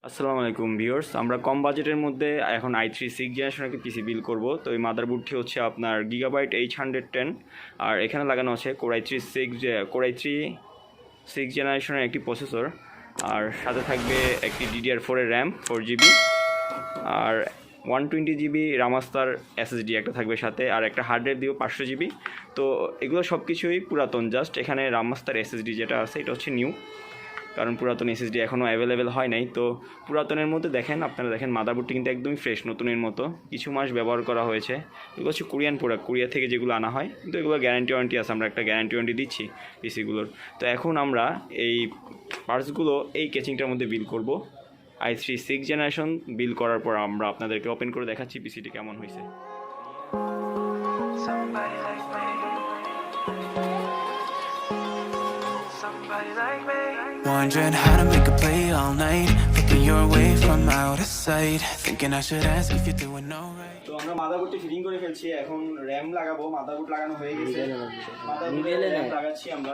আসসালামু আলাইকুম ভিউয়ার্স, আমরা কম বাজেটের মধ্যে এখন i3 6 জেনারেশনের একটা পিসি বিল্ড করব। তো এই মাদারবোর্ডটি হচ্ছে আপনার গিগাবাইট H110 আর এখানে লাগানো আছে Core i3 6 জেনারেশনের একটি প্রসেসর, আর সাথে থাকবে একটি DDR4 এর র্যাম 4GB আর 120GB রামাস্টার SSD একটা থাকবে সাথে, আর একটা হার্ড ড্রাইভ দিও 500GB। তো এগুলো সব কিছুই পুরাতন, জাস্ট এখানে রামাস্টার SSD যেটা আছে এটা হচ্ছে নিউ, কারণ পুরাতন SSD এখনও অ্যাভেলেবেল হয় নাই। তো পুরাতনের মধ্যে আপনারা দেখেন মাদারবোর্ডটি কিন্তু একদমই ফ্রেশ, নতুনের মতো, কিছু মাস ব্যবহার করা হয়েছে। এগুলো হচ্ছে কোরিয়ান প্রোডাক্ট, কোরিয়া থেকে যেগুলো আনা হয়, কিন্তু এগুলো গ্যারান্টি ওয়ারেন্টি আছে, আমরা একটা গ্যারান্টি ওয়ারেন্টি দিচ্ছি পিসিগুলোর। তো এখন আমরা এই পার্টসগুলো এই কেচিংটার মধ্যে বিল করব। i3 6 জেনারেশন বিল করার পর আমরা আপনাদেরকে ওপেন করে দেখাচ্ছি পিসিটি কেমন হয়েছে। Wondering how to make a play all night, looking your way from out of sight, thinking I should ask if you're doing alright. তো আমরা মাদারবোর্ডটি ফিটিং করে ফেলছি, এখন র্যাম লাগাবো। মাদারবোর্ড লাগানো হয়ে গেছে, মাদারবোর্ডে র্যাম লাগাচ্ছি আমরা।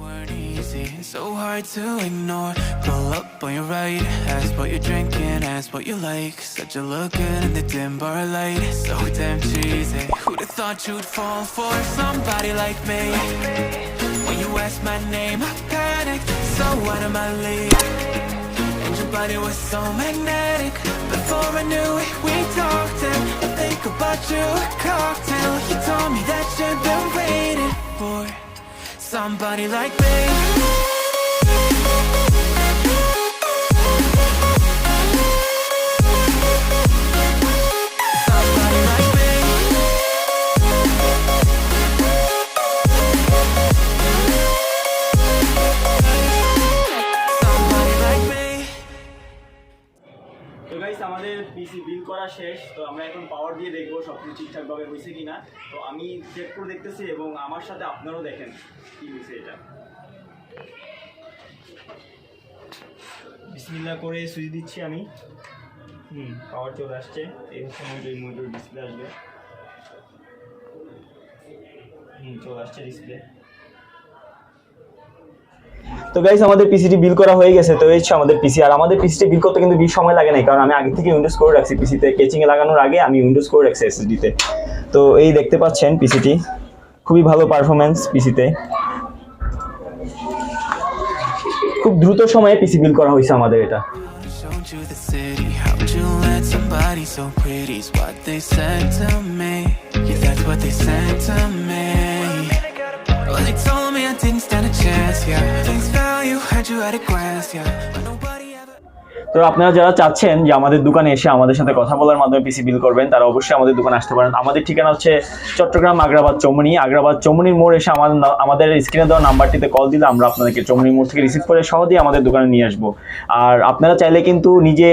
Weren't easy, so hard to ignore. Pull up on your right, ask what you're drinking, ask what you like. Said you look good in the dim bar light, so damn cheesy. Who'd have thought you'd fall for somebody like me? When you asked my name, I panicked, so out of my league. And your body was so magnetic. Before I knew it, we talked and I think about you a cocktail. You told me that you've been waiting for somebody like me. Somebody like me. Somebody like me. তো guys, আমাদের পিসি বিল করা শেষ। তো আমরা এখন পাওয়ার দিয়ে দেখবো সবকিছু ঠিকঠাকভাবে হয়েছে কিনা। তো আমি চেক করে দেখতেছি এবং আমার সাথে আপনারাও দেখেন কি হয়েছে এটা। বিসমিল্লাহ করে সুইচ দিচ্ছি আমি। পাওয়ার চলে আসছে। এই হচ্ছে মনিটর ডিসপ্লে আসবে। চলে আসছে ডিসপ্লে। তো গাইস, আমাদের পিসিটি বিল করা হয়ে গেছে। তো এই হচ্ছে আমাদের পিসি, আর আমাদের পিসিটি বিল করতে কিন্তু বেশি সময় লাগে না, কারণ আমি আগে থেকে উইন্ডোজ করে রাখছি পিসিতে। কেচিং এ লাগানোর আগে আমি উইন্ডোজ করে রাখছি এসএসডিতে। তো এই দেখতে পাচ্ছেন পিসিটি খুবই ভালো পারফরম্যান্স পিসিতে, খুব দ্রুত সময়ে পিসি বিল করা হয়েছে আমাদের এটা। Showed you the city, how'd you let somebody so pretty's what they said to me? Yeah, that's what they said to me. Well, they told me I didn't stand a chance, yeah. Things value, had you at a glance, yeah. But nobody ever. তো আপনারা যারা চাচ্ছেন যে আমাদের দোকানে এসে আমাদের সাথে কথা বলার মাধ্যমে পিসি বিল করবেন, তারা অবশ্যই আমাদের দোকানে আসতে পারেন। আমাদের ঠিকানা হচ্ছে চট্টগ্রাম আগ্রাবাদ চৌমুনির মোড় এসে আমাদের স্ক্রিনে দেওয়া নাম্বারটিতে কল দিলে আমরা আপনাদেরকে চৌমুনির মোড় থেকে রিসিভ করে সহজেই আমাদের দোকানে নিয়ে আসবো। আর আপনারা চাইলে কিন্তু নিজে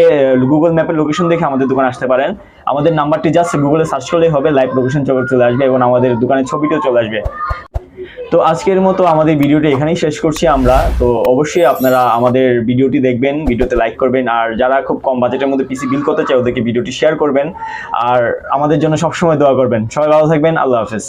গুগল ম্যাপের লোকেশন দেখে আমাদের দোকানে আসতে পারেন। আমাদের নাম্বারটি জাস্ট গুগলে সার্চ করলেই হবে, লাইভ লোকেশন চলে আসবে এবং আমাদের দোকানের ছবিটিও চলে আসবে। তো আজকের মতো আমাদের ভিডিওটি এখানেই শেষ করছি আমরা। তো অবশ্যই আপনারা আমাদের ভিডিওটি দেখবেন, ভিডিওতে লাইক করবেন, আর যারা খুব কম বাজেটের মধ্যে পিসি বিল করতে চায় ওদেরকে ভিডিওটি শেয়ার করবেন, আর আমাদের জন্য সবসময় দোয়া করবেন। সবাই ভালো থাকবেন, আল্লাহ হাফেজ।